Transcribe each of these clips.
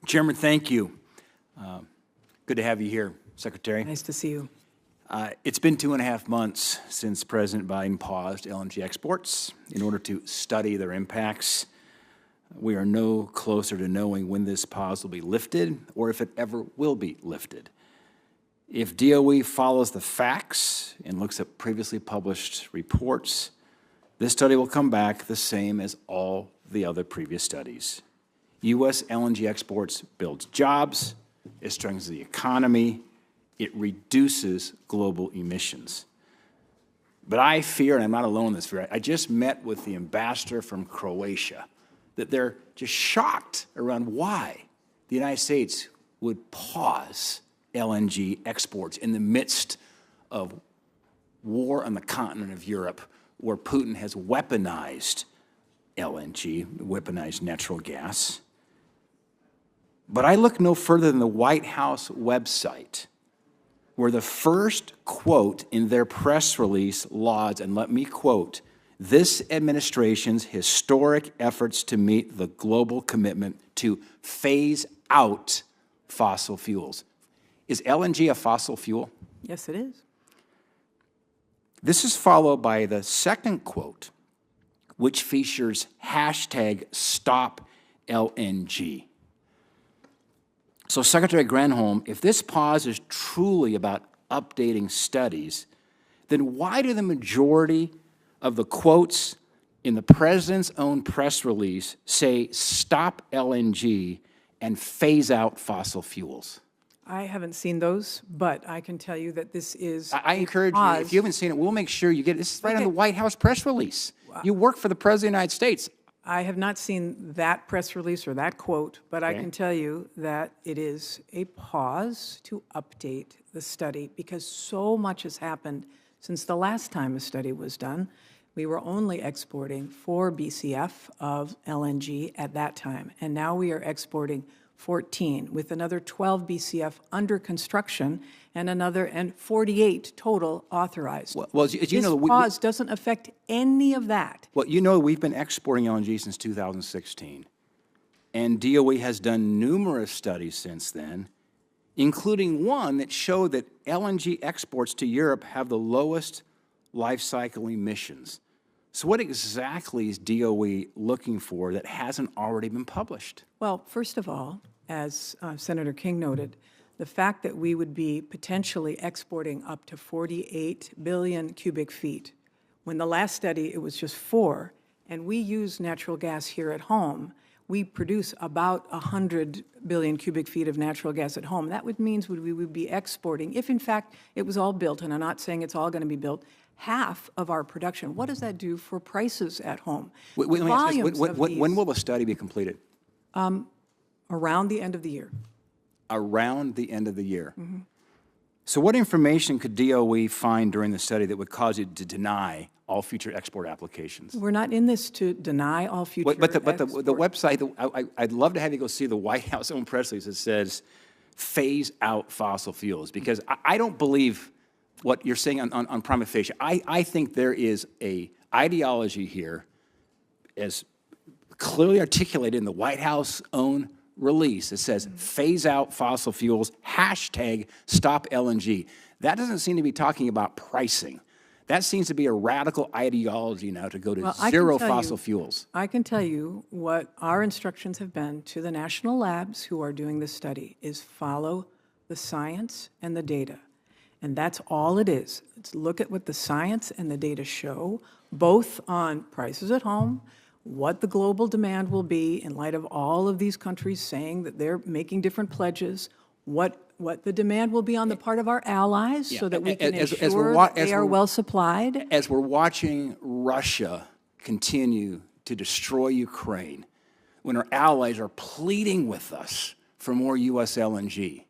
Chairman, thank you. Good to have you here, Secretary. Nice to see you. It's been 2.5 months since President Biden paused LNG exports in order to study their impacts. We are no closer to knowing when this pause will be lifted or if it ever will be lifted. If DOE follows the facts and looks at previously published reports, this study will come back the same as all the other previous studies. U.S. LNG exports builds jobs, it strengthens the economy, it reduces global emissions. But I fear, and I'm not alone in this fear, I just met with the ambassador from Croatia, that they're just shocked around why the United States would pause LNG exports in the midst of war on the continent of Europe, where Putin has weaponized LNG, weaponized natural gas. But I look no further than the White House website, where the first quote in their press release lauds, and let me quote, "This administration's historic efforts to meet the global commitment to phase out fossil fuels." Is LNG a fossil fuel? Yes, it is. This is followed by the second quote, which features hashtag #StopLNG. So, Secretary Granholm, if this pause is truly about updating studies, then why do the majority of the quotes in the President's own press release say stop LNG and phase out fossil fuels? I haven't seen those, but I can tell you that this is I encourage you, if you haven't seen it, we'll make sure you get it. This is right on the White House press release. Wow. You work for the President of the United States. I have not seen that press release or that quote, but I can tell you that it is a pause to update the study because so much has happened since the last time a study was done. We were only exporting 4 BCF of LNG at that time, and now we are exporting 14, with another 12 BCF under construction and 48 total authorized. Well, as you know, this pause doesn't affect any of that. Well, you know, we've been exporting LNG since 2016, and DOE has done numerous studies since then, including one that showed that LNG exports to Europe have the lowest life cycle emissions. So what exactly is DOE looking for that hasn't already been published? Well, first of all, as Senator King noted, the fact that we would be potentially exporting up to 48 billion cubic feet, when the last study it was just 4, and we use natural gas here at home, we produce about 100 billion cubic feet of natural gas at home. That would mean we would be exporting, if in fact it was all built, and I'm not saying it's all going to be built, half of our production. What does that do for prices at home? When will the study be completed? Around the end of the year. Around the end of the year. Mm-hmm. So what information could DOE find during the study that would cause it to deny all future export applications? We're not in this to deny all future exports. But the website, I'd love to have you go see the White House own press release that says phase out fossil fuels, because I don't believe what you're saying on prima facie. I think there is a ideology here, as clearly articulated in the White House own release. It says phase out fossil fuels, hashtag stop LNG. That doesn't seem to be talking about pricing. That seems to be a radical ideology now to go to zero fossil fuels. I can tell you what our instructions have been to the national labs who are doing this study is follow the science and the data. And that's all it is. It's look at what the science and the data show, both on prices at home, what the global demand will be in light of all of these countries saying that they're making different pledges, what the demand will be on the part of our allies so that we can ensure that they are well supplied. As we're watching Russia continue to destroy Ukraine, when our allies are pleading with us for more U.S. LNG,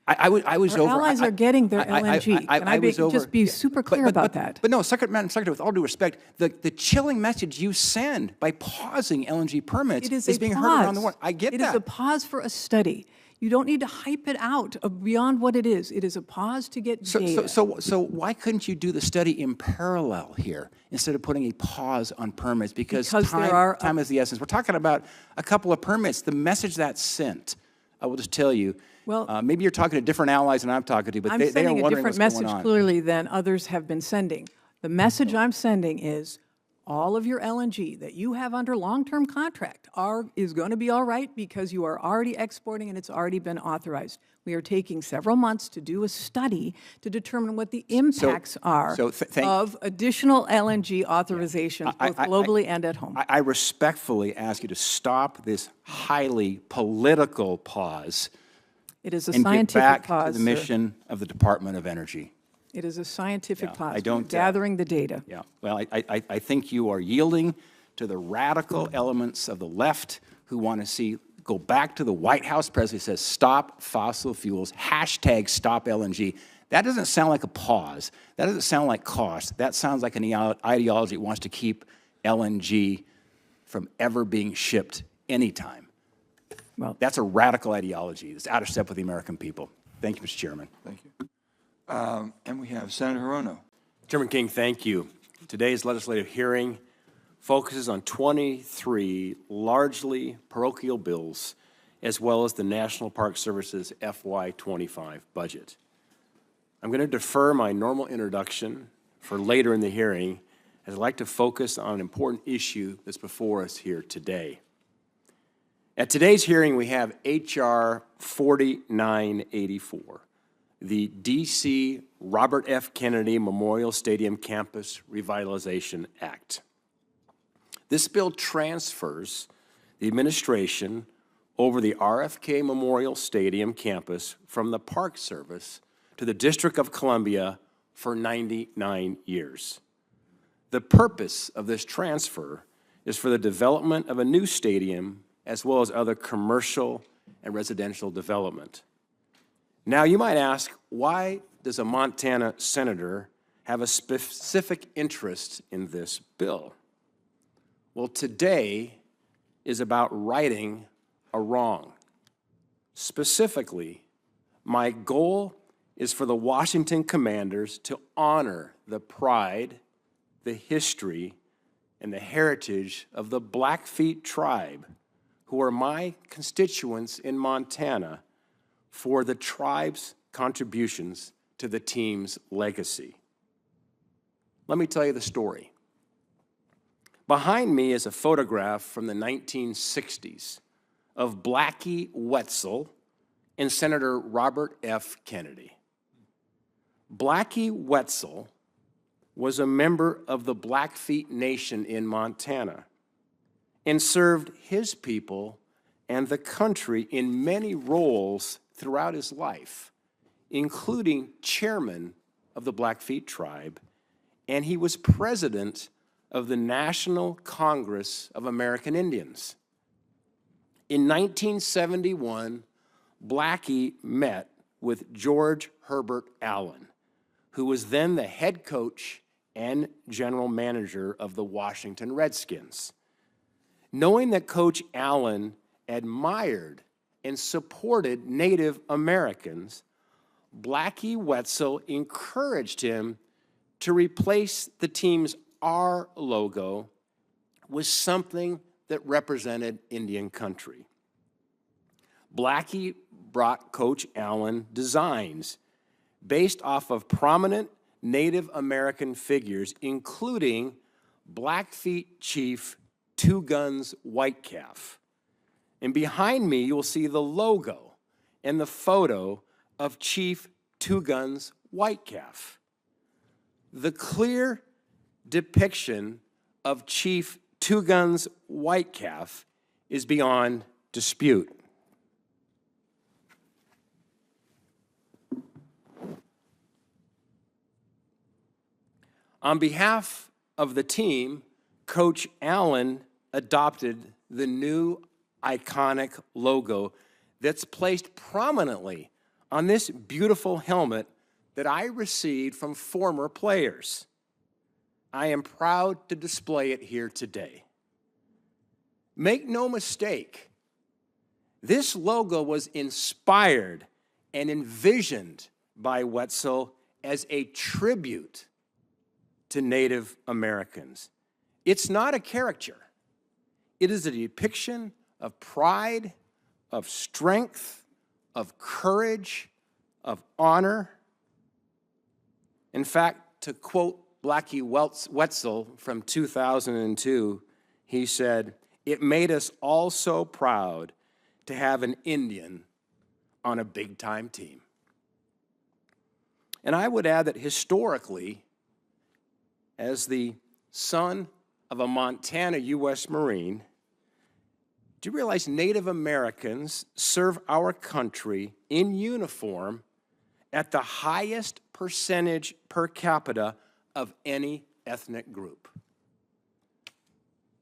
Our allies are getting their LNG. Can I just be super clear about that? But no, Madam Secretary, with all due respect, the chilling message you send by pausing LNG permits is being heard around the world. I get that. It is a pause for a study. You don't need to hype it out beyond what it is. It is a pause to get data. So why couldn't you do the study in parallel here instead of putting a pause on permits? Because time is the essence. We're talking about a couple of permits. The message that's sent I will just tell you, Well, maybe you're talking to different allies than I'm talking to, but they are sending a wondering different what's going message on. clearly than others have been sending. The message I'm sending is all of your LNG that you have under long-term contract is going to be all right because you are already exporting and it's already been authorized. We are taking several months to do a study to determine what the impacts are of additional LNG authorizations, both globally and at home. I respectfully ask you to stop this highly political pause. It is a and scientific get back pause, to the mission of the Department of Energy. It is a scientific pause. I don't, We're gathering the data. Yeah, well, I think you are yielding to the radical elements of the left who want to see go back to the White House president who says stop fossil fuels, hashtag stop LNG. That doesn't sound like a pause. That doesn't sound like cost. That sounds like an ideology that wants to keep LNG from ever being shipped anytime. Well, that's a radical ideology. It's out of step with the American people. Thank you, Mr. Chairman. Thank you. And we have Senator Hirono. Chairman King, thank you. Today's legislative hearing focuses on 23 largely parochial bills, as well as the National Park Service's FY25 budget. I'm going to defer my normal introduction for later in the hearing, as I'd like to focus on an important issue that's before us here today. At today's hearing, we have H.R. 4984, the D.C. Robert F. Kennedy Memorial Stadium Campus Revitalization Act. This bill transfers the administration over the RFK Memorial Stadium campus from the Park Service to the District of Columbia for 99 years. The purpose of this transfer is for the development of a new stadium as well as other commercial and residential development. Now, you might ask, why does a Montana senator have a specific interest in this bill? Well, today is about righting a wrong. Specifically, my goal is for the Washington Commanders to honor the pride, the history, and the heritage of the Blackfeet tribe, who are my constituents in Montana, for the tribe's contributions to the team's legacy. Let me tell you the story. Behind me is a photograph from the 1960s of Blackie Wetzel and Senator Robert F. Kennedy. Blackie Wetzel was a member of the Blackfeet Nation in Montana and served his people and the country in many roles throughout his life, including chairman of the Blackfeet tribe, and he was president of the National Congress of American Indians. In 1971, Blackie met with George Herbert Allen, who was then the head coach and general manager of the Washington Redskins. Knowing that Coach Allen admired and supported Native Americans, Blackie Wetzel encouraged him to replace the team's R logo with something that represented Indian country. Blackie brought Coach Allen designs based off of prominent Native American figures, including Blackfeet Chief Two Guns Whitecalf. And behind me, you'll see the logo and the photo of Chief Two Guns Whitecalf. The clear depiction of Chief Two Guns Whitecalf is beyond dispute. On behalf of the team, Coach Allen adopted the new iconic logo that's placed prominently on this beautiful helmet that I received from former players. I am proud to display it here today. Make no mistake, this logo was inspired and envisioned by Wetzel as a tribute to Native Americans. It's not a caricature. It is a depiction of pride, of strength, of courage, of honor. In fact, to quote Blackie Wetzel from 2002, he said, "It made us all so proud to have an Indian on a big-time team." And I would add that historically, as the son of a Montana U.S. Marine, do you realize Native Americans serve our country in uniform at the highest percentage per capita of any ethnic group?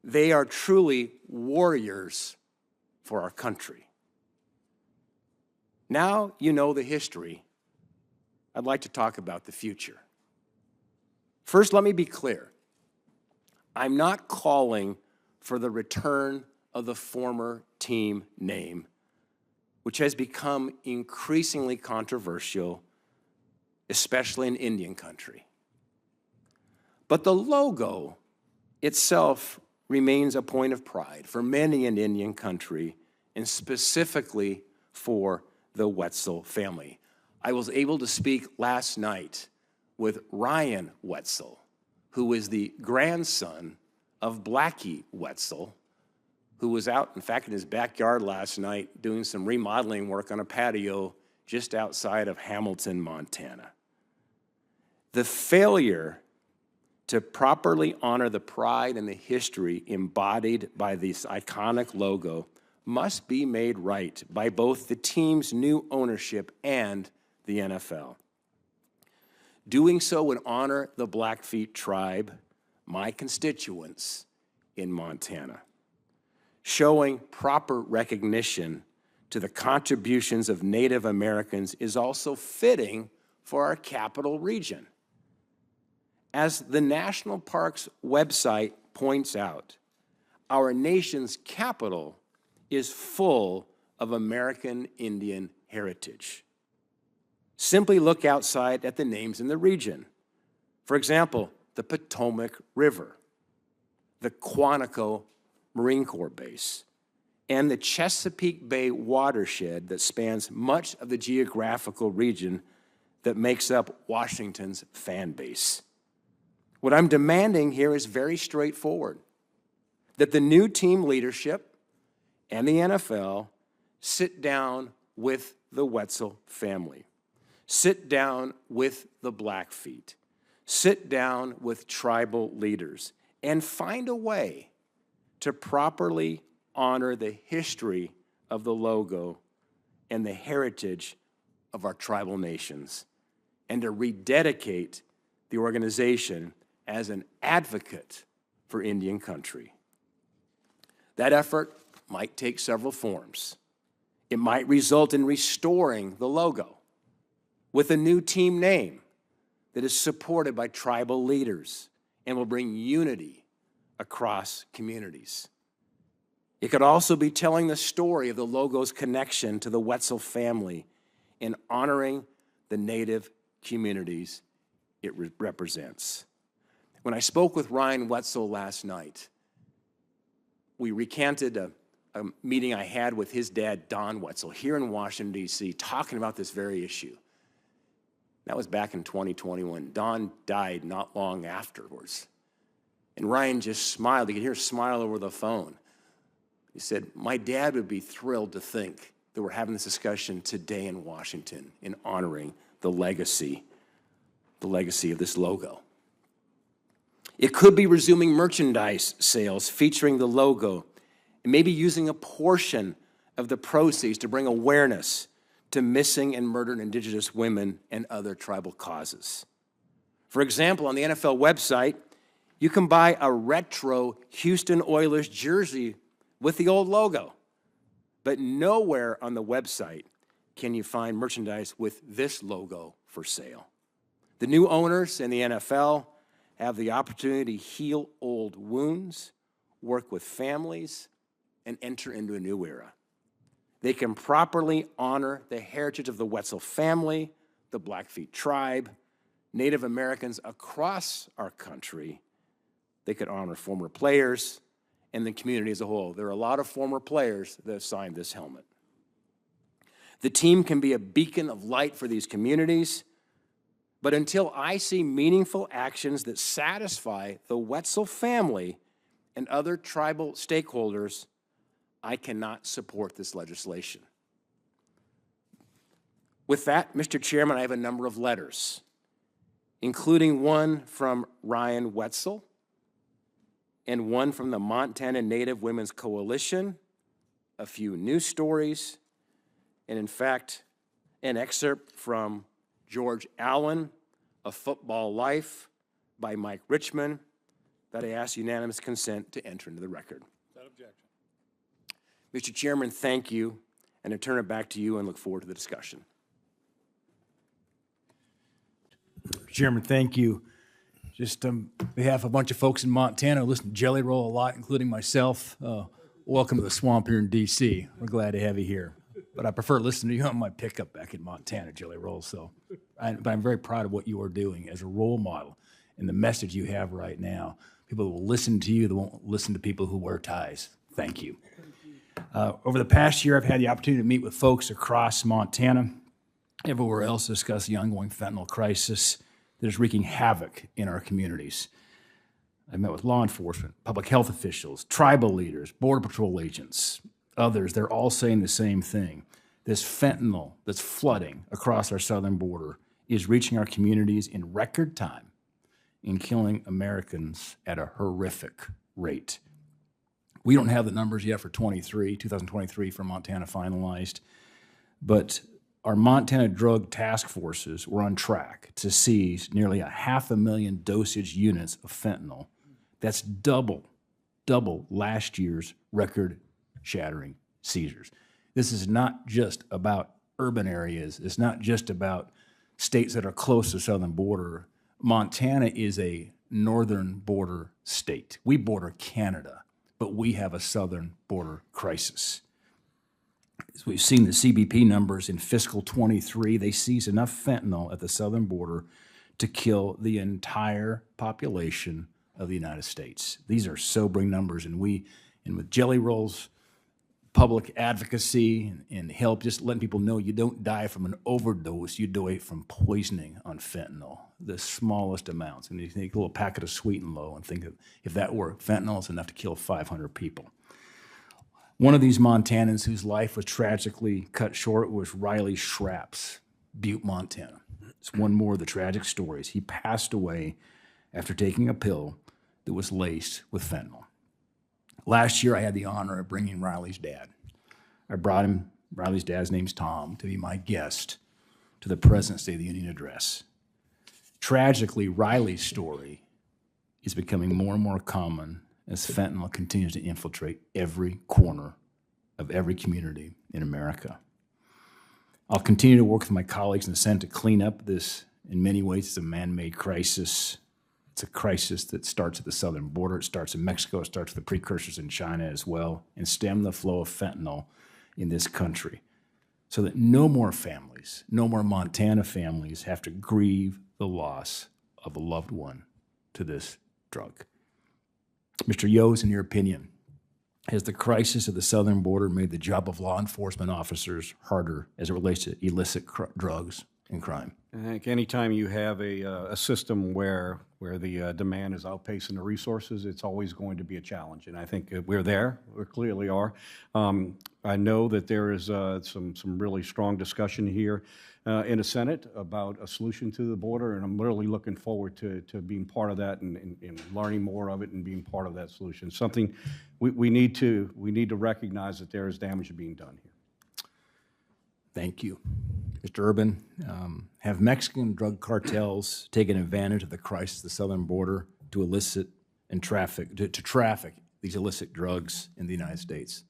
They are truly warriors for our country. Now you know the history. I'd like to talk about the future. First, let me be clear. I'm not calling for the return of the former team name, which has become increasingly controversial, especially in Indian country. But the logo itself remains a point of pride for many in Indian country, and specifically for the Wetzel family. I was able to speak last night with Ryan Wetzel, who is the grandson of Blackie Wetzel, who was out, in fact, in his backyard last night doing some remodeling work on a patio just outside of Hamilton, Montana. The failure to properly honor the pride and the history embodied by this iconic logo must be made right by both the team's new ownership and the NFL. Doing so would honor the Blackfeet tribe, my constituents in Montana, showing proper recognition to the contributions of Native Americans is also fitting for our capital region. As the National Parks website points out, our nation's capital is full of American Indian heritage. Simply look outside at the names in the region. For example, the Potomac River, the Quantico Marine Corps Base, and the Chesapeake Bay watershed that spans much of the geographical region that makes up Washington's fan base. What I'm demanding here is very straightforward, that the new team leadership and the NFL sit down with the Wetzel family, sit down with the Blackfeet, sit down with tribal leaders, and find a way to properly honor the history of the logo and the heritage of our tribal nations, and to rededicate the organization as an advocate for Indian country. That effort might take several forms. It might result in restoring the logo with a new team name that is supported by tribal leaders and will bring unity across communities. It could also be telling the story of the logo's connection to the Wetzel family and honoring the Native communities it represents. When I spoke with Ryan Wetzel last night, we recanted a meeting I had with his dad, Don Wetzel, here in Washington, D.C., talking about this very issue. That was back in 2021. Don died not long afterwards. And Ryan just smiled. You could hear a smile over the phone. He said, "My dad would be thrilled to think that we're having this discussion today in Washington in honoring the legacy of this logo." It could be resuming merchandise sales featuring the logo and maybe using a portion of the proceeds to bring awareness to missing and murdered Indigenous women and other tribal causes. For example, on the NFL website, you can buy a retro Houston Oilers jersey with the old logo, but nowhere on the website can you find merchandise with this logo for sale. The new owners in the NFL have the opportunity to heal old wounds, work with families, and enter into a new era. They can properly honor the heritage of the Wetzel family, the Blackfeet tribe, Native Americans across our country. They could honor former players and the community as a whole. There are a lot of former players that have signed this helmet. The team can be a beacon of light for these communities, but until I see meaningful actions that satisfy the Wetzel family and other tribal stakeholders, I cannot support this legislation. With that, Mr. Chairman, I have a number of letters, including one from Ryan Wetzel and one from the Montana Native Women's Coalition, a few news stories, and in fact, an excerpt from George Allen, A Football Life by Mike Richmond, that I ask unanimous consent to enter into the record. Without objection. Mr. Chairman, thank you, and I turn it back to you and look forward to the discussion. Chairman, thank you. Just on behalf of a bunch of folks in Montana who listen to Jelly Roll a lot, including myself, welcome to the swamp here in D.C. We're glad to have you here. But I prefer listening to you on my pickup back in Montana, Jelly Roll. But I'm very proud of what you are doing as a role model and the message you have right now. People will listen to you, they won't listen to people who wear ties. Thank you. Over the past year, I've had the opportunity to meet with folks across Montana, everywhere else, to discuss the ongoing fentanyl crisis that is wreaking havoc in our communities. I've met with law enforcement, public health officials, tribal leaders, Border Patrol agents, others. They're all saying the same thing. This fentanyl that's flooding across our southern border is reaching our communities in record time and killing Americans at a horrific rate. We don't have the numbers yet for 2023 for Montana finalized, but our Montana drug task forces were on track to seize nearly 500,000 dosage units of fentanyl. That's double last year's record-shattering seizures. This is not just about urban areas. It's not just about states that are close to the southern border. Montana is a northern border state. We border Canada, but we have a southern border crisis. As we've seen the CBP numbers in fiscal 23, they seized enough fentanyl at the southern border to kill the entire population of the United States. These are sobering numbers, and with Jelly Roll's public advocacy and help, just letting people know you don't die from an overdose, you die from poisoning on fentanyl, the smallest amounts. And you take a little packet of Sweet and Low and think that if that were fentanyl, it's enough to kill 500 people. One of these Montanans whose life was tragically cut short was Riley Schraps, Butte, Montana. It's one more of the tragic stories. He passed away after taking a pill that was laced with fentanyl. Last year, I had the honor of bringing Riley's dad. I brought him, Riley's dad's name's Tom, to be my guest to the President's State of the Union address. Tragically, Riley's story is becoming more and more common as fentanyl continues to infiltrate every corner of every community in America. I'll continue to work with my colleagues in the Senate to clean up this. In many ways, it's a man-made crisis. It's a crisis that starts at the southern border. It starts in Mexico. It starts with the precursors in China as well, and stem the flow of fentanyl in this country so that no more families, no more Montana families have to grieve the loss of a loved one to this drug. Mr. Yos, in your opinion, has the crisis of the southern border made the job of law enforcement officers harder as it relates to illicit drugs and crime? I think anytime you have a system where the demand is outpacing the resources, it's always going to be a challenge. And I think we're there. We clearly are. I know that there is some really strong discussion here in the Senate about a solution to the border, and I'm really looking forward to being part of that and learning more of it and being part of that solution. Something we need to recognize that there is damage being done here. Thank you. Mr. Urban, have Mexican drug cartels taken advantage of the crisis of the southern border to elicit and traffic these illicit drugs in the United States?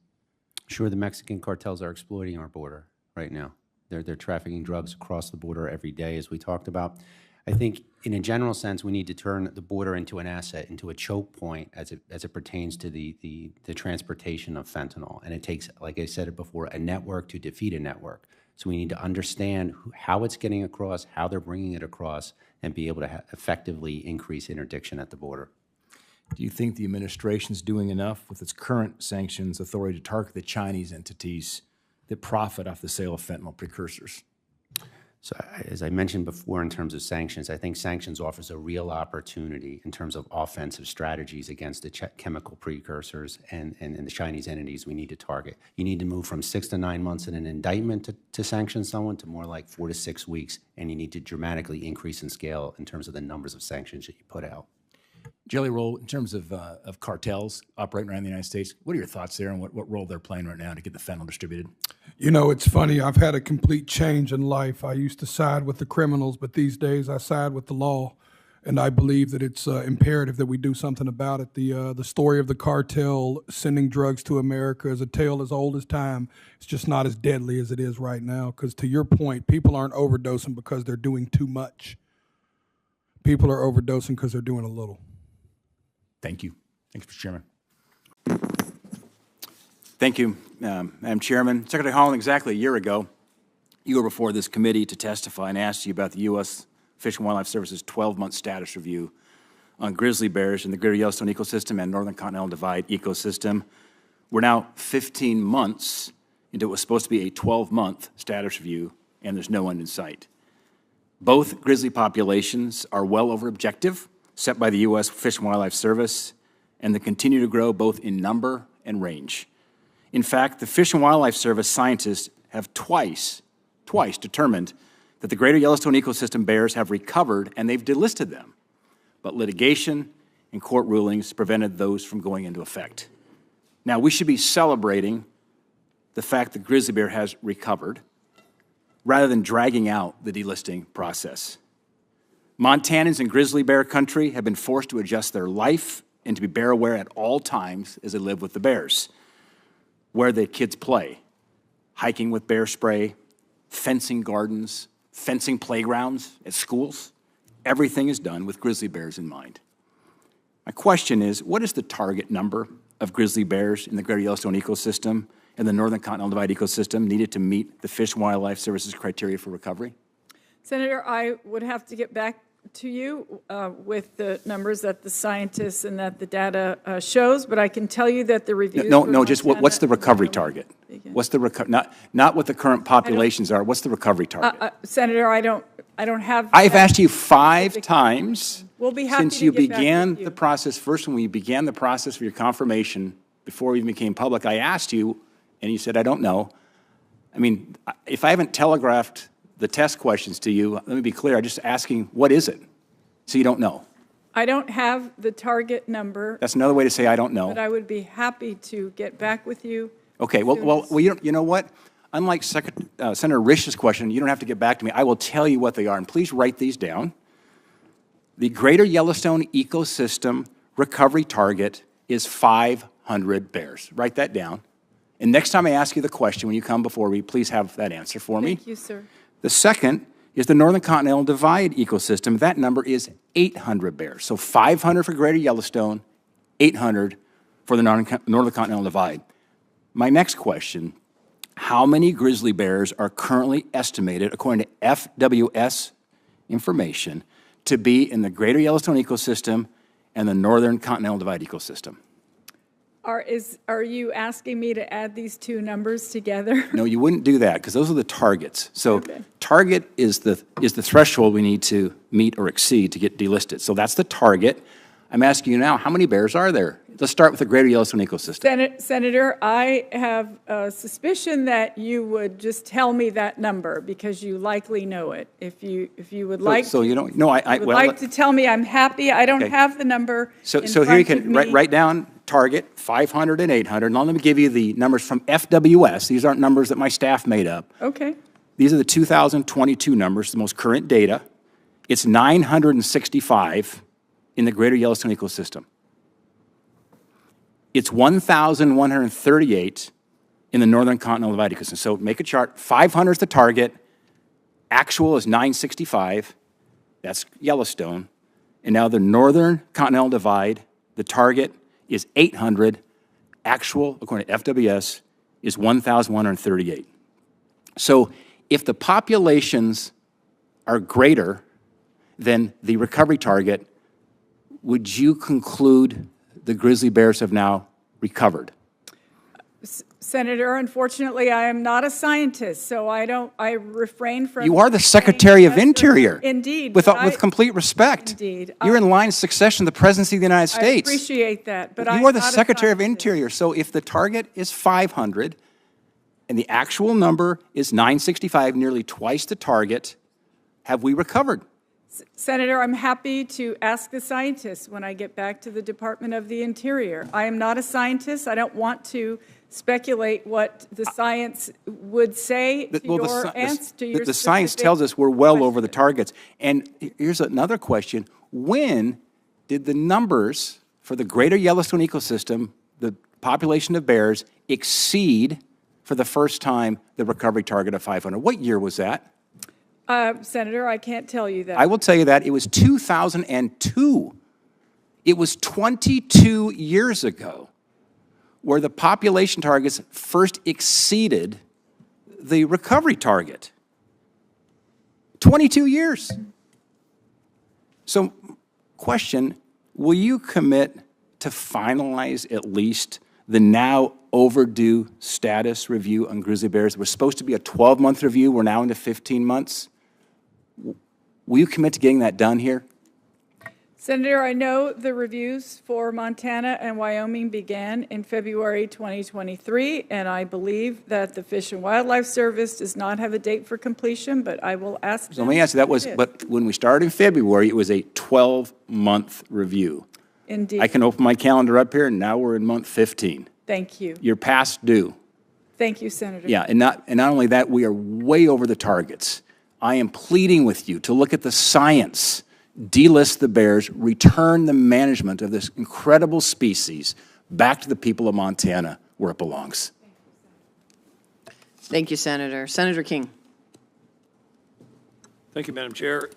Sure, the Mexican cartels are exploiting our border right now. They're trafficking drugs across the border every day, as we talked about. I think, in a general sense, we need to turn the border into an asset, into a choke point as it pertains to the transportation of fentanyl. And it takes, like I said it before, a network to defeat a network. So we need to understand how it's getting across, how they're bringing it across, and be able to effectively increase interdiction at the border. Do you think the administration is doing enough with its current sanctions authority to target the Chinese entities that profit off the sale of fentanyl precursors? So as I mentioned before, in terms of sanctions, I think sanctions offers a real opportunity in terms of offensive strategies against the chemical precursors and the Chinese entities we need to target. You need to move from 6 to 9 months in an indictment to sanction someone to more like 4 to 6 weeks, and you need to dramatically increase in scale in terms of the numbers of sanctions that you put out. Jelly Roll, in terms of cartels operating around the United States, what are your thoughts there and what role they're playing right now to get the fentanyl distributed? You know, it's funny. I've had a complete change in life. I used to side with the criminals, but these days I side with the law, and I believe that it's imperative that we do something about it. The story of the cartel sending drugs to America is a tale as old as time. It's just not as deadly as it is right now, because to your point, people aren't overdosing because they're doing too much. People are overdosing because they're doing a little. Thank you. Thanks, Mr. Chairman. Thank you, Madam Chairman. Secretary Holland, exactly a year ago, you were before this committee to testify and asked you about the U.S. Fish and Wildlife Service's 12-month status review on grizzly bears in the Greater Yellowstone ecosystem and Northern Continental Divide ecosystem. We're now 15 months into what was supposed to be a 12-month status review, and there's no end in sight. Both grizzly populations are well over objective set by the U.S. Fish and Wildlife Service, and they continue to grow both in number and range. In fact, the Fish and Wildlife Service scientists have twice determined that the Greater Yellowstone ecosystem bears have recovered, and they've delisted them. But litigation and court rulings prevented those from going into effect. Now, we should be celebrating the fact that grizzly bear has recovered rather than dragging out the delisting process. Montanans in grizzly bear country have been forced to adjust their life and to be bear aware at all times as they live with the bears. Where the kids play, hiking with bear spray, fencing gardens, fencing playgrounds at schools, everything is done with grizzly bears in mind. My question is, what is the target number of grizzly bears in the Greater Yellowstone ecosystem and the Northern Continental Divide ecosystem needed to meet the Fish and Wildlife Service's criteria for recovery? Senator, I would have to get back to you with the numbers that the scientists and that the data shows, but I can tell you that the reviews... No, just what's the recovery target? What's the not what the current populations are, what's the recovery target? Senator, I don't have... I've asked you 5 times We'll be happy since to you get back began with you. the process. First, when we began the process for your confirmation, before we even became public, I asked you, and you said, I don't know. I mean, if I haven't telegraphed the test questions to you, let me be clear, I'm just asking, what is it? So you don't know. I don't have the target number, That's another way to say I don't know. but I would be happy to get back with you. Okay, well, you know what? Unlike Senator Risch's question, you don't have to get back to me. I will tell you what they are, and please write these down. The Greater Yellowstone ecosystem recovery target is 500 bears. Write that down. And next time I ask you the question, when you come before me, please have that answer for me. Thank you, sir. The second is the Northern Continental Divide ecosystem. That number is 800 bears. So 500 for Greater Yellowstone, 800 for the Northern Continental Divide. My next question, how many grizzly bears are currently estimated, according to FWS information, to be in the Greater Yellowstone ecosystem and the Northern Continental Divide ecosystem? Are you asking me to add these two numbers together? No, you wouldn't do that, because those are the targets. So Okay. target is the threshold we need to meet or exceed to get delisted. So that's the target. I'm asking you now, how many bears are there? Let's start with the Greater Yellowstone ecosystem. Senator, I have a suspicion that you would just tell me that number because you likely know it. If you would like, So you don't, no, I would well, like to tell me, I'm happy. I don't Okay. have the number So in here you front can of me. write down target, 500 and 800. Now let me give you the numbers from FWS. These aren't numbers that my staff made up. Okay. These are the 2022 numbers, the most current data. It's 965 in the Greater Yellowstone ecosystem. It's 1,138 in the Northern Continental Divide ecosystem. So make a chart. 500 is the target. Actual is 965. That's Yellowstone. And now the Northern Continental Divide, the target is 800. Actual, according to FWS, is 1,138. So if the populations are greater than the recovery target, would you conclude the grizzly bears have now recovered? Senator, unfortunately, I am not a scientist, so I refrain from. You are the saying Secretary of yes or- Interior. Indeed. With but with complete respect. Indeed. You're in line of succession to the Presidency of the United I States. appreciate that, but You are the Secretary of Interior. So if the target is 500 and the actual number is 965, nearly twice the target, have we recovered? Senator, I'm happy to ask the scientists when I get back to the Department of the Interior. I am not a scientist. I don't want to speculate what the science would say to your answer to your the science tells us we're well over the targets. And here's another question. When did the numbers for the greater Yellowstone ecosystem, the population of bears, exceed for the first time the recovery target of 500? What year was that? Senator, I can't tell you that. I will tell you that. It was 2002. It was 22 years ago where the population targets first exceeded the recovery target. 22 years. So, question, will you commit to finalize at least the now overdue status review on grizzly bears? It was supposed to be a 12-month review. We're now into 15 months. Will you commit to getting that done here? Senator, I know the reviews for Montana and Wyoming began in February 2023, and I believe that the Fish and Wildlife Service does not have a date for completion, but I will ask them. So let me ask you, but when we started in February, it was a 12-month review. Indeed. I can open my calendar up here, and now we're in month 15. Thank you. You're past due. Thank you, Senator. Yeah, and not only that, we are way over the targets. I am pleading with you to look at the science, delist the bears, return the management of this incredible species back to the people of Montana where it belongs. Thank you, Senator. Senator King. Thank you, Madam Chair.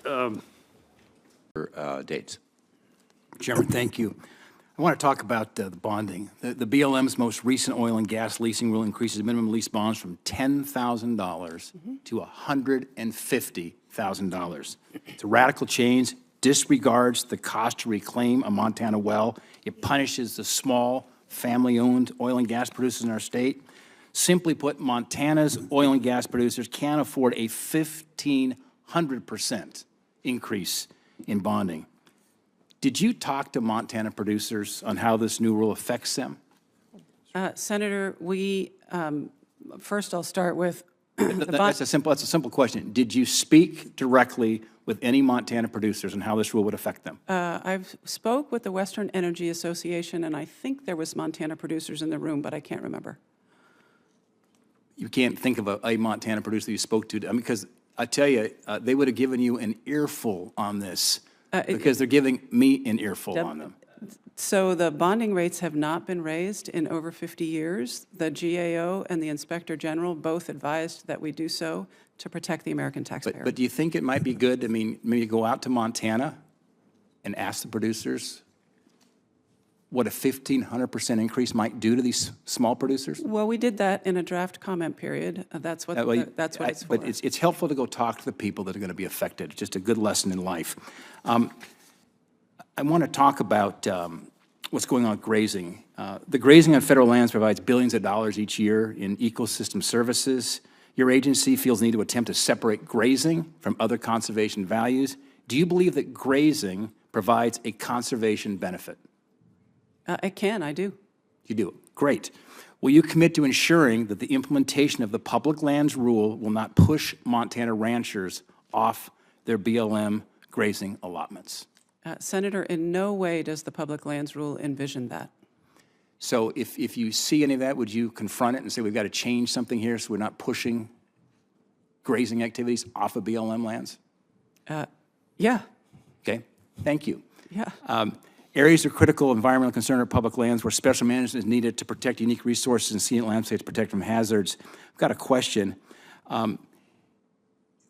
Dates. Chairman, thank you. I want to talk about the bonding. The BLM's most recent oil and gas leasing rule increases minimum lease bonds from $10,000 to $150,000. It's a radical change, disregards the cost to reclaim a Montana well. It punishes the small, family-owned oil and gas producers in our state. Simply put, Montana's oil and gas producers can't afford a 1,500% increase in bonding. Did you talk to Montana producers on how this new rule affects them? Senator, first I'll start with That's a simple question. Did you speak directly with any Montana producers on how this rule would affect them? I've spoke with the Western Energy Association, and I think there was Montana producers in the room, but I can't remember. You can't think of a Montana producer you spoke to, because I tell you, they would have given you an earful on this. Because they're giving me an earful on them. So the bonding rates have not been raised in over 50 years. The GAO and the Inspector General both advised that we do so to protect the American taxpayer. But do you think it might be good, maybe go out to Montana and ask the producers what a 1,500% increase might do to these small producers? Well, we did that in a draft comment period. That's what it's for. But it's helpful to go talk to the people that are going to be affected. It's just a good lesson in life. I want to talk about what's going on with grazing. The grazing on federal lands provides billions of dollars each year in ecosystem services. Your agency feels the need to attempt to separate grazing from other conservation values. Do you believe that grazing provides a conservation benefit? I do. You do. Great. Will you commit to ensuring that the implementation of the public lands rule will not push Montana ranchers off their BLM grazing allotments? Senator, in no way does the public lands rule envision that. So if you see any of that, would you confront it and say we've got to change something here so we're not pushing grazing activities off of BLM lands? Yeah. Okay. Thank you. Yeah. Areas of critical environmental concern are public lands where special management is needed to protect unique resources and scenic landscapes to protect from hazards. I've got a question.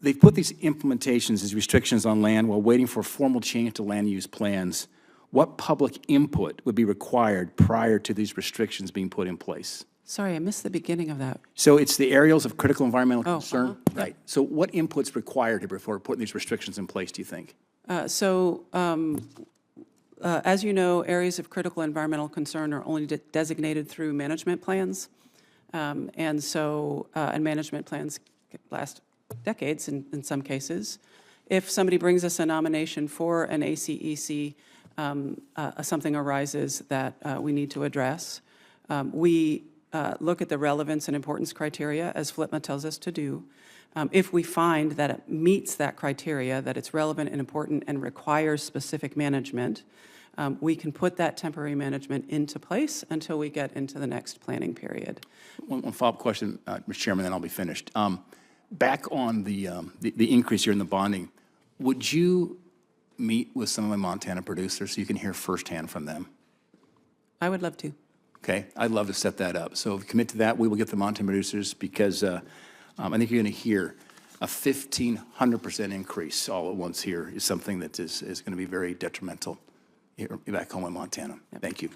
They've put these implementations, these restrictions on land while waiting for a formal change to land use plans. What public input would be required prior to these restrictions being put in place? Sorry, I missed the beginning of that. So it's the areas of critical environmental concern? Right. So what input's required before putting these restrictions in place, do you think? As you know, areas of critical environmental concern are only designated through management plans. And management plans last decades in some cases. If somebody brings us a nomination for an ACEC, something arises that we need to address, we look at the relevance and importance criteria, as FLTMA tells us to do. If we find that it meets that criteria, that it's relevant and important and requires specific management, we can put that temporary management into place until we get into the next planning period. One follow-up question, Mr. Chairman, then I'll be finished. Back on the increase here in the bonding, would you meet with some of the Montana producers so you can hear firsthand from them? I would love to. Okay, I'd love to set that up. So if you commit to that, we will get the Montana producers because I think you're going to hear a 1,500% increase all at once here is something that is going to be very detrimental here back home in Montana. Yep. Thank you.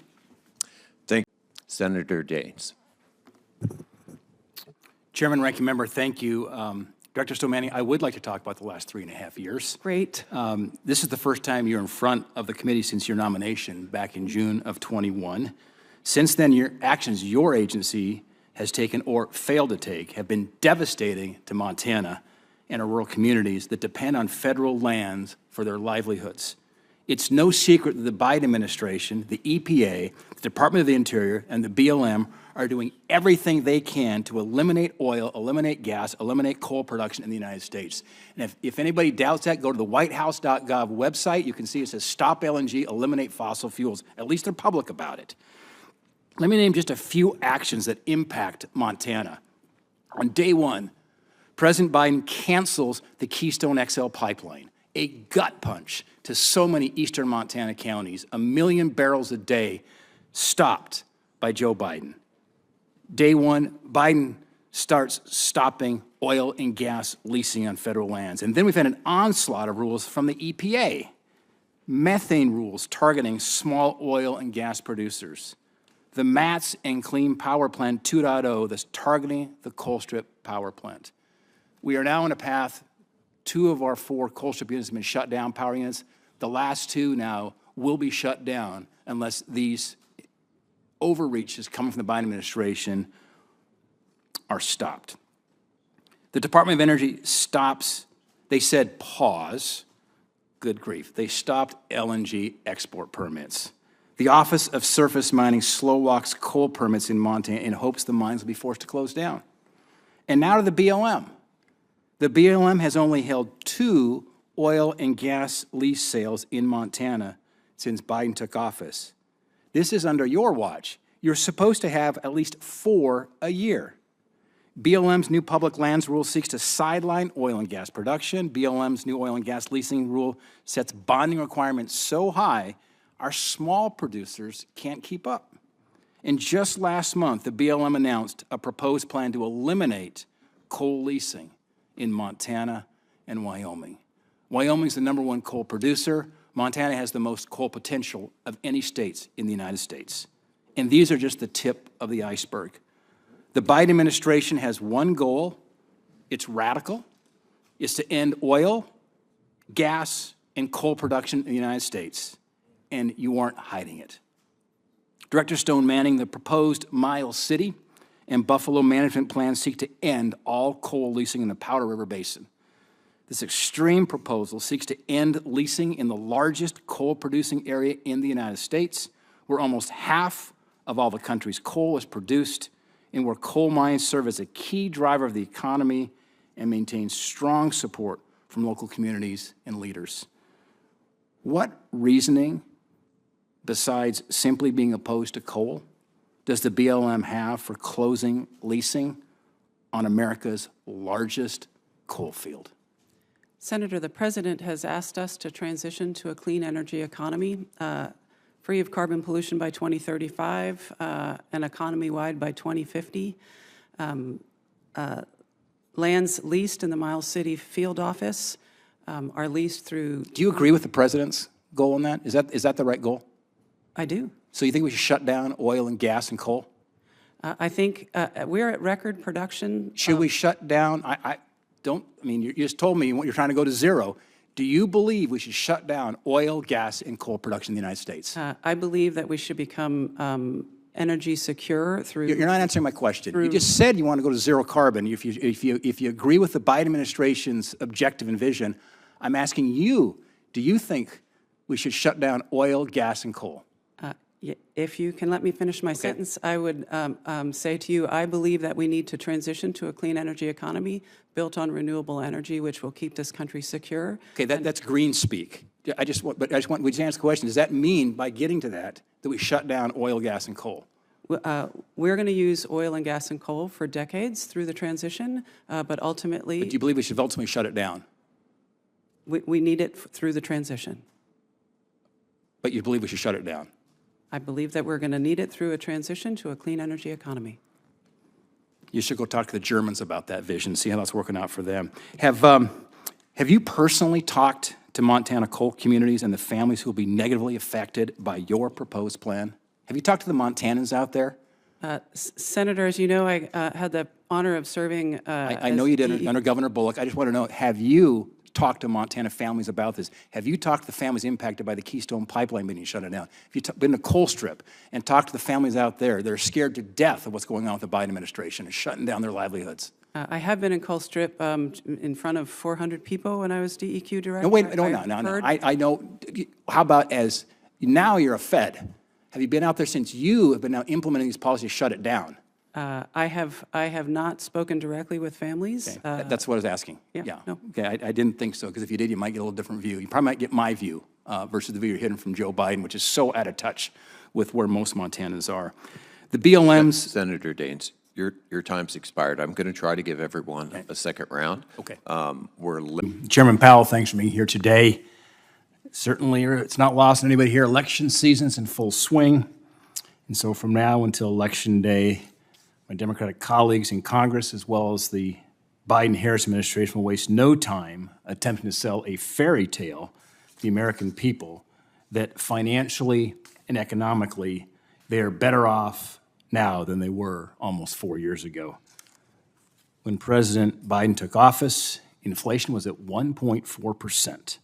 Thank you. Senator Daines. Chairman, Ranking Member, thank you. Director Stomani, I would like to talk about the last 3.5 years. Great. This is the first time you're in front of the committee since your nomination back in June of 21. Since then, your actions your agency has taken or failed to take have been devastating to Montana and our rural communities that depend on federal lands for their livelihoods. It's no secret that the Biden administration, the EPA, the Department of the Interior, and the BLM are doing everything they can to eliminate oil, eliminate gas, eliminate coal production in the United States. And if anybody doubts that, go to the whitehouse.gov website. You can see it says Stop LNG, Eliminate Fossil Fuels. At least they're public about it. Let me name just a few actions that impact Montana. On day one, President Biden cancels the Keystone XL pipeline, a gut punch to so many eastern Montana counties, 1 million barrels a day stopped by Joe Biden. Day one, Biden starts stopping oil and gas leasing on federal lands. And then we've had an onslaught of rules from the EPA, methane rules targeting small oil and gas producers, the MATS and Clean Power Plan 2.0 that's targeting the Colstrip power plant. We are now on a path. 2 of our 4 Colstrip units have been shut down, power units. The last 2 now will be shut down unless these overreaches coming from the Biden administration are stopped. The Department of Energy stops, they said pause, good grief. They stopped LNG export permits. The Office of Surface Mining slow walks coal permits in Montana in hopes the mines will be forced to close down. And now to the BLM. The BLM has only held 2 oil and gas lease sales in Montana since Biden took office. This is under your watch. You're supposed to have at least 4 a year. BLM's new public lands rule seeks to sideline oil and gas production. BLM's new oil and gas leasing rule sets bonding requirements so high, our small producers can't keep up. And just last month, the BLM announced a proposed plan to eliminate coal leasing in Montana and Wyoming. Wyoming's the #1 coal producer. Montana has the most coal potential of any states in the United States. And these are just the tip of the iceberg. The Biden administration has one goal. It's radical. It's to end oil, gas, and coal production in the United States. And you aren't hiding it. Director Stone Manning, the proposed Miles City and Buffalo management plans seek to end all coal leasing in the Powder River Basin. This extreme proposal seeks to end leasing in the largest coal-producing area in the United States, where almost half of all the country's coal is produced and where coal mines serve as a key driver of the economy and maintain strong support from local communities and leaders. What reasoning, besides simply being opposed to coal, does the BLM have for closing leasing on America's largest coal field? Senator, the President has asked us to transition to a clean energy economy, free of carbon pollution by 2035, and economy-wide by 2050. Lands leased in the Miles City field office are leased through... Do you agree with the President's goal on that? Is that the right goal? I do. So you think we should shut down oil and gas and coal? I think we're at record production. Should we shut down? I mean, you just told me you're trying to go to zero. Do you believe we should shut down oil, gas, and coal production in the United States? I believe that we should become energy secure through. You're not answering my question. You just said you want to go to zero carbon. If you agree with the Biden administration's objective and vision, I'm asking you, do you think we should shut down oil, gas, and coal? If you can let me finish my sentence, I would say to you, I believe that we need to transition to a clean energy economy built on renewable energy, which will keep this country secure. Okay, that's green speak. We just answer the question, does that mean by getting to that we shut down oil, gas, and coal? We're going to use oil and gas and coal for decades through the transition, but ultimately. But do you believe we should ultimately shut it down? We need it through the transition. But you believe we should shut it down? I believe that we're going to need it through a transition to a clean energy economy. You should go talk to the Germans about that vision, see how that's working out for them. Have you personally talked to Montana coal communities and the families who will be negatively affected by your proposed plan? Have you talked to the Montanans out there? Senator, as you know, I had the honor of serving. I know you did under Governor Bullock. I just want to know, have you talked to Montana families about this? Have you talked to the families impacted by the Keystone Pipeline being shut down? Have you been to Coal Strip and talked to the families out there that are scared to death of what's going on with the Biden administration and shutting down their livelihoods? I have been in Coal Strip in front of 400 people when I was DEQ director. No, wait, no. I know. How about as now you're a Fed? Have you been out there since you have been now implementing these policies to shut it down? I have not spoken directly with families. Okay. That's what I was asking. Yeah. No. Okay, I didn't think so, because if you did, you might get a little different view. You probably might get my view versus the view you're hearing from Joe Biden, which is so out of touch with where most Montanans are. The BLMs. Senator Daines, your time's expired. I'm going to try to give everyone a second round. Okay. Chairman Powell, thanks for being here today. Certainly, it's not lost on anybody here. Election season's in full swing. And so from now until Election Day, my Democratic colleagues in Congress, as well as the Biden-Harris administration, will waste no time attempting to sell a fairy tale to the American people that financially and economically they are better off now than they were almost 4 years ago. When President Biden took office, inflation was at 1.4%.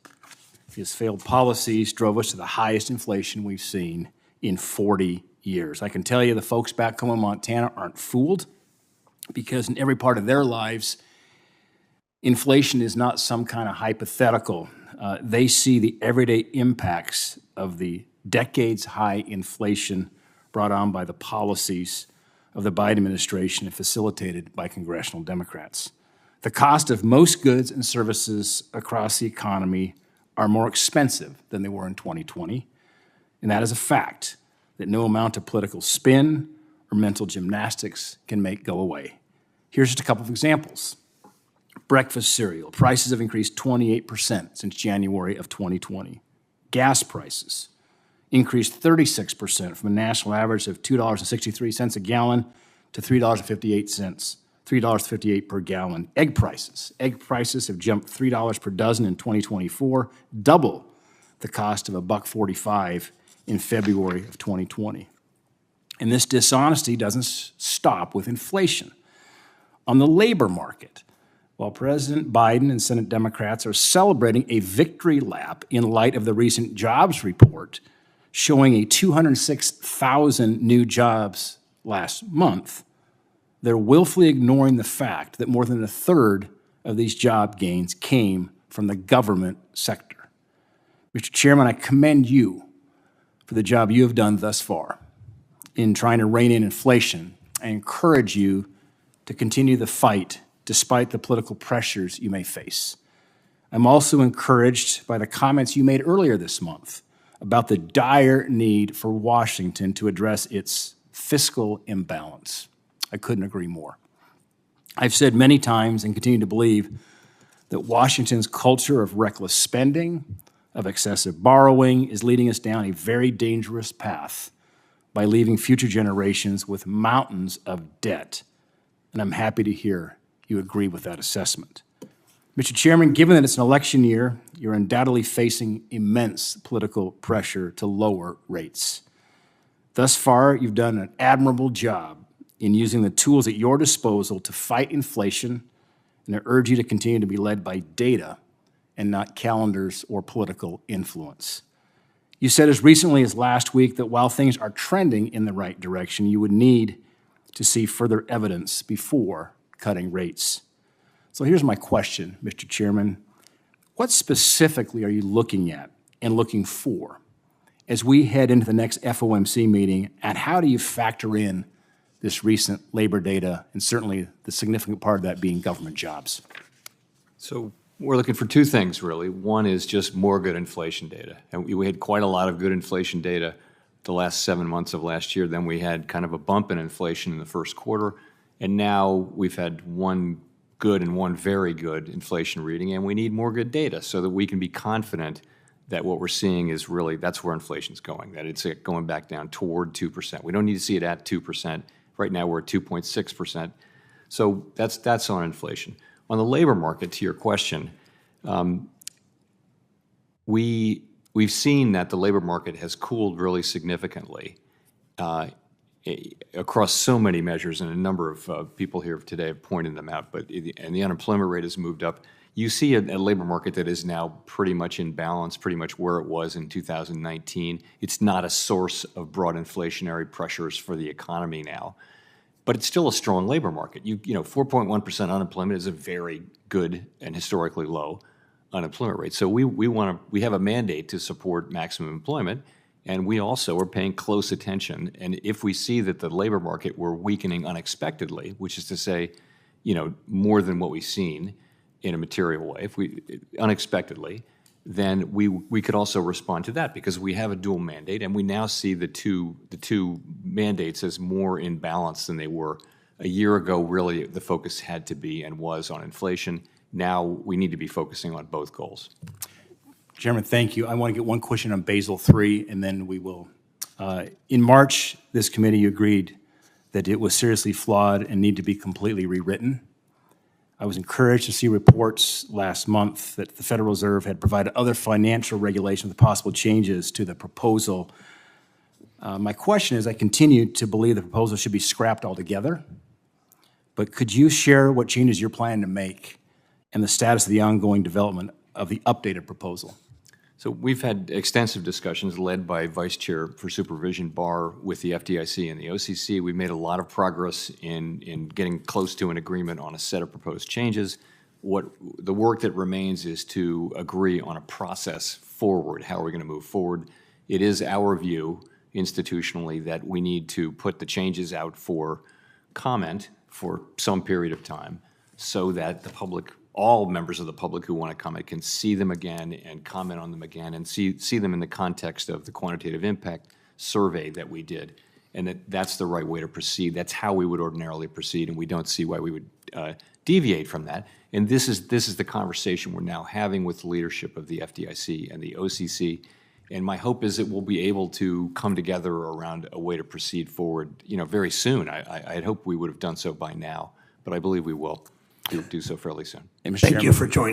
His failed policies drove us to the highest inflation we've seen in 40 years. I can tell you the folks back home in Montana aren't fooled, because in every part of their lives, inflation is not some kind of hypothetical. They see the everyday impacts of the decades-high inflation brought on by the policies of the Biden administration and facilitated by congressional Democrats. The cost of most goods and services across the economy are more expensive than they were in 2020, and that is a fact that no amount of political spin or mental gymnastics can make go away. Here's just a couple of examples. Breakfast cereal. Prices have increased 28% since January of 2020. Gas prices increased 36% from a national average of $2.63 a gallon to $3.58 per gallon. Egg prices have jumped $3 per dozen in 2024, double the cost of $1.45 in February of 2020. And this dishonesty doesn't stop with inflation. On the labor market, while President Biden and Senate Democrats are celebrating a victory lap in light of the recent jobs report showing a 206,000 new jobs last month, they're willfully ignoring the fact that more than a third of these job gains came from the government sector. Mr. Chairman, I commend you for the job you have done thus far in trying to rein in inflation. I encourage you to continue the fight despite the political pressures you may face. I'm also encouraged by the comments you made earlier this month about the dire need for Washington to address its fiscal imbalance. I couldn't agree more. I've said many times and continue to believe that Washington's culture of reckless spending, of excessive borrowing, is leading us down a very dangerous path by leaving future generations with mountains of debt. And I'm happy to hear you agree with that assessment. Mr. Chairman, given that it's an election year, you're undoubtedly facing immense political pressure to lower rates. Thus far, you've done an admirable job in using the tools at your disposal to fight inflation, and I urge you to continue to be led by data and not calendars or political influence. You said as recently as last week that while things are trending in the right direction, you would need to see further evidence before cutting rates. So here's my question, Mr. Chairman. What specifically are you looking at and looking for as we head into the next FOMC meeting, and how do you factor in this recent labor data, and certainly the significant part of that being government jobs? So we're looking for two things, really. One is just more good inflation data. And we had quite a lot of good inflation data the last 7 months of last year. Then we had kind of a bump in inflation in the first quarter. And now we've had one good and one very good inflation reading, and we need more good data so that we can be confident that what we're seeing is really, that's where inflation's going, that it's going back down toward 2%. We don't need to see it at 2%. Right now we're at 2.6%. So that's on inflation. On the labor market, to your question, we've seen that the labor market has cooled really significantly across so many measures, and a number of people here today have pointed them out, and the unemployment rate has moved up. You see a labor market that is now pretty much in balance, pretty much where it was in 2019. It's not a source of broad inflationary pressures for the economy now, but it's still a strong labor market. 4.1% unemployment is a very good and historically low unemployment rate. So we have a mandate to support maximum employment, and we also are paying close attention. And if we see that the labor market were weakening unexpectedly, which is to say, more than what we've seen in a material way, unexpectedly, then we could also respond to that, because we have a dual mandate, and we now see the two mandates as more in balance than they were a year ago. Really, the focus had to be and was on inflation. Now we need to be focusing on both goals. Chairman, thank you. I want to get one question on Basel III, and then we will. In March, this committee agreed that it was seriously flawed and needed to be completely rewritten. I was encouraged to see reports last month that the Federal Reserve had provided other financial regulation with possible changes to the proposal. My question is, I continue to believe the proposal should be scrapped altogether, but could you share what changes you're planning to make and the status of the ongoing development of the updated proposal? So we've had extensive discussions led by Vice Chair for Supervision Barr with the FDIC and the OCC. We've made a lot of progress in getting close to an agreement on a set of proposed changes. The work that remains is to agree on a process forward. How are we going to move forward? It is our view institutionally that we need to put the changes out for comment for some period of time so that the public, all members of the public who want to comment, can see them again and comment on them again, and see them in the context of the quantitative impact survey that we did, and that's the right way to proceed. That's how we would ordinarily proceed, and we don't see why we would deviate from that. And this is the conversation we're now having with the leadership of the FDIC and the OCC, and my hope is that we'll be able to come together around a way to proceed forward, very soon. I'd hope we would have done so by now, but I believe we will do so fairly soon. Thank you for joining